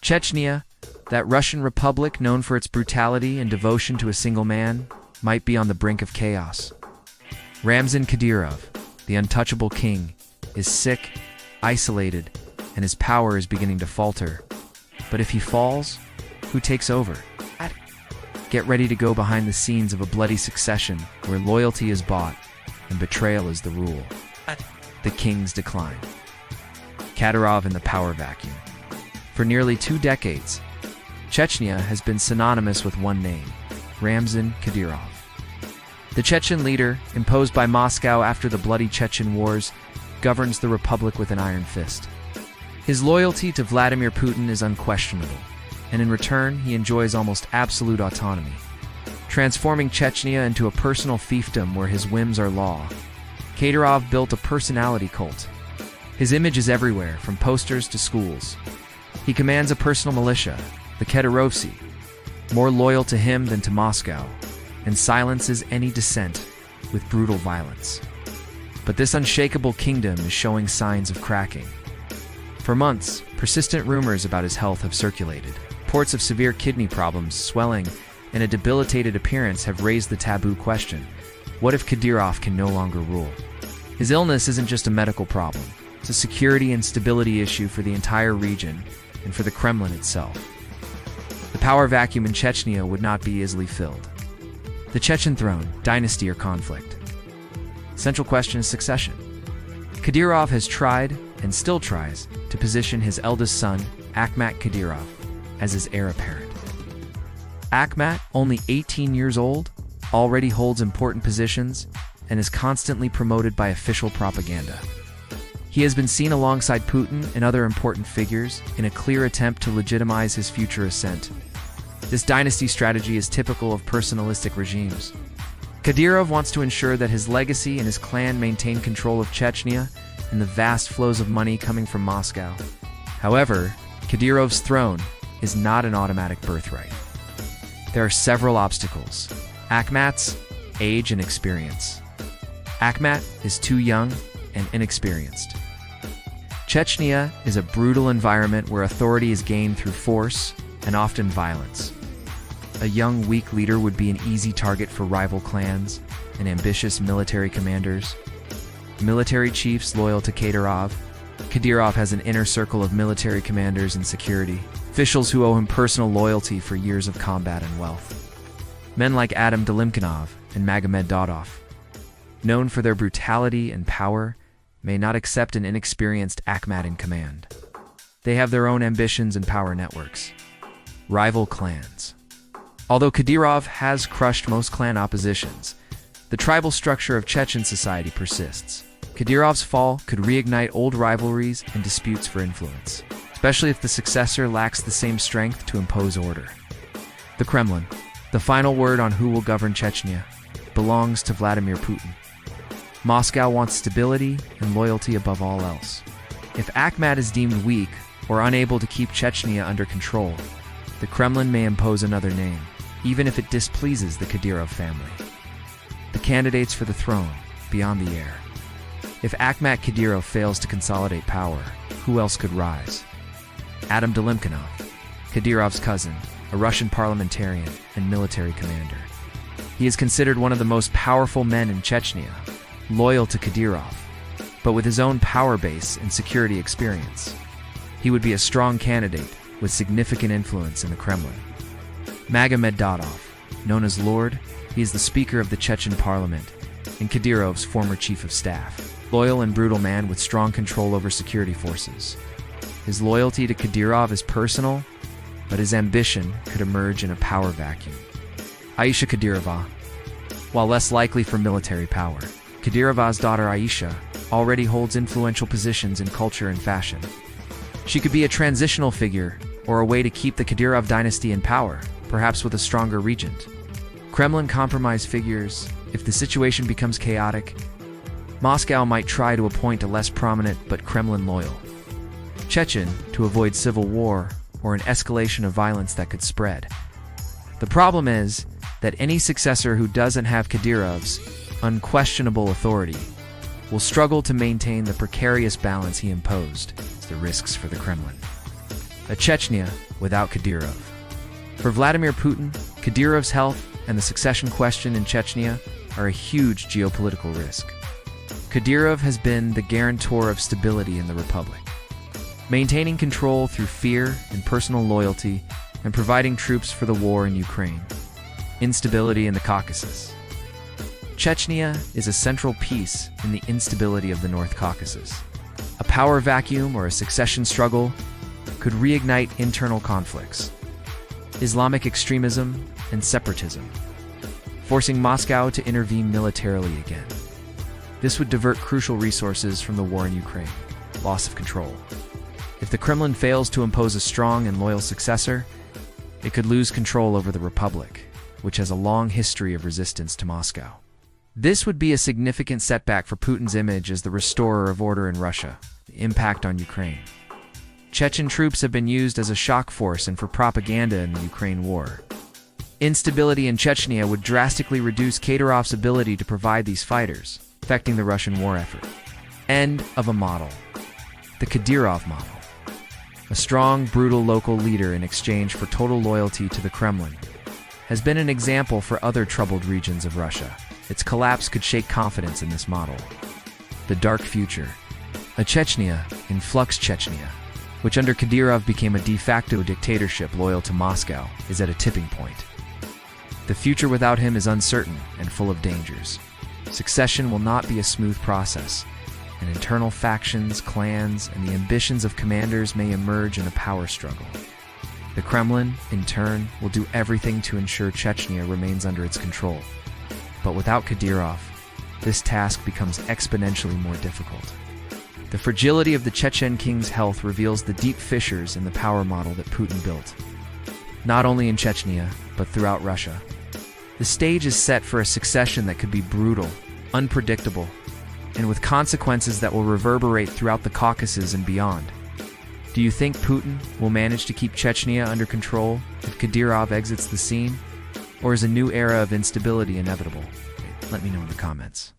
Chechnya, that Russian republic known for its brutality and devotion to a single man, might be on the brink of chaos. Ramzan Kadyrov, the untouchable king, is sick, isolated, and his power is beginning to falter. But if he falls, who takes over? Get ready to go behind the scenes of a bloody succession where loyalty is bought and betrayal is the rule. The king's decline. Kadyrov in the power vacuum. For nearly 2 decades, Chechnya has been synonymous with one name, Ramzan Kadyrov. The Chechen leader, imposed by Moscow after the bloody Chechen wars, governs the republic with an iron fist. His loyalty to Vladimir Putin is unquestionable, and in return he enjoys almost absolute autonomy, transforming Chechnya into a personal fiefdom where his whims are law. Kadyrov built a personality cult. His image is everywhere, from posters to schools. He commands a personal militia, the Kadyrovsi, more loyal to him than to Moscow, and silences any dissent with brutal violence. But this unshakable kingdom is showing signs of cracking. For months, persistent rumors about his health have circulated. Reports of severe kidney problems, swelling, and a debilitated appearance have raised the taboo question: what if Kadyrov can no longer rule? His illness isn't just a medical problem. It's a security and stability issue for the entire region and for the Kremlin itself. The power vacuum in Chechnya would not be easily filled. The Chechen throne, dynasty or conflict? Central question is succession. Kadyrov has tried, and still tries, to position his eldest son, Akhmat Kadyrov, as his heir apparent. Akhmat, only 18 years old, already holds important positions and is constantly promoted by official propaganda. He has been seen alongside Putin and other important figures in a clear attempt to legitimize his future ascent. This dynasty strategy is typical of personalistic regimes. Kadyrov wants to ensure that his legacy and his clan maintain control of Chechnya and the vast flows of money coming from Moscow. However, Kadyrov's throne is not an automatic birthright. There are several obstacles. Akhmat's age and experience. Akhmat is too young and inexperienced. Chechnya is a brutal environment where authority is gained through force and often violence. A young, weak leader would be an easy target for rival clans and ambitious military commanders. Military chiefs loyal to Kadyrov. Kadyrov has an inner circle of military commanders and security, officials who owe him personal loyalty for years of combat and wealth. Men like Adam Delimkinov and Magomed Dodov, known for their brutality and power, may not accept an inexperienced Akhmat in command. They have their own ambitions and power networks. Rival clans. Although Kadyrov has crushed most clan oppositions, the tribal structure of Chechen society persists. Kadyrov's fall could reignite old rivalries and disputes for influence, especially if the successor lacks the same strength to impose order. The Kremlin, the final word on who will govern Chechnya, belongs to Vladimir Putin. Moscow wants stability and loyalty above all else. If Akhmat is deemed weak or unable to keep Chechnya under control, the Kremlin may impose another name, even if it displeases the Kadyrov family. The candidates for the throne, beyond the heir. If Akhmat Kadyrov fails to consolidate power, who else could rise? Adam Delimkinov, Kadyrov's cousin, a Russian parliamentarian and military commander. He is considered one of the most powerful men in Chechnya, loyal to Kadyrov, but with his own power base and security experience. He would be a strong candidate with significant influence in the Kremlin. Magomed Dodov, known as Lord, he is the Speaker of the Chechen Parliament and Kadyrov's former Chief of Staff. Loyal and brutal man with strong control over security forces. His loyalty to Kadyrov is personal, but his ambition could emerge in a power vacuum. Aisha Kadyrova. While less likely for military power, Kadyrov's daughter Aisha already holds influential positions in culture and fashion. She could be a transitional figure or a way to keep the Kadyrov dynasty in power, perhaps with a stronger regent. Kremlin compromise figures. If the situation becomes chaotic, Moscow might try to appoint a less prominent but Kremlin-loyal Chechen to avoid civil war or an escalation of violence that could spread. The problem is that any successor who doesn't have Kadyrov's unquestionable authority will struggle to maintain the precarious balance he imposed. The risks for the Kremlin. a Chechnya without Kadyrov. For Vladimir Putin, Kadyrov's health and the succession question in Chechnya are a huge geopolitical risk. Kadyrov has been the guarantor of stability in the republic, maintaining control through fear and personal loyalty and providing troops for the war in Ukraine. Instability in the Caucasus. Chechnya is a central piece in the instability of the North Caucasus. A power vacuum or a succession struggle could reignite internal conflicts, Islamic extremism and separatism, forcing Moscow to intervene militarily again. This would divert crucial resources from the war in Ukraine. Loss of control. If the Kremlin fails to impose a strong and loyal successor, it could lose control over the Republic, which has a long history of resistance to Moscow. This would be a significant setback for Putin's image as the restorer of order in Russia. The impact on Ukraine. Chechen troops have been used as a shock force and for propaganda in the Ukraine war. Instability in Chechnya would drastically reduce Kadyrov's ability to provide these fighters, affecting the Russian war effort. End of a model. The Kadyrov model. A strong, brutal local leader in exchange for total loyalty to the Kremlin has been an example for other troubled regions of Russia. Its collapse could shake confidence in this model. The dark future. A Chechnya, in flux Chechnya, which under Kadyrov became a de facto dictatorship loyal to Moscow, is at a tipping point. The future without him is uncertain and full of dangers. Succession will not be a smooth process, and internal factions, clans, and the ambitions of commanders may emerge in a power struggle. The Kremlin, in turn, will do everything to ensure Chechnya remains under its control. But without Kadyrov, this task becomes exponentially more difficult. The fragility of the Chechen king's health reveals the deep fissures in the power model that Putin built. Not only in Chechnya, but throughout Russia. The stage is set for a succession that could be brutal, unpredictable, and with consequences that will reverberate throughout the Caucasus and beyond. Do you think Putin will manage to keep Chechnya under control if Kadyrov exits the scene? Or is a new era of instability inevitable? Let me know in the comments.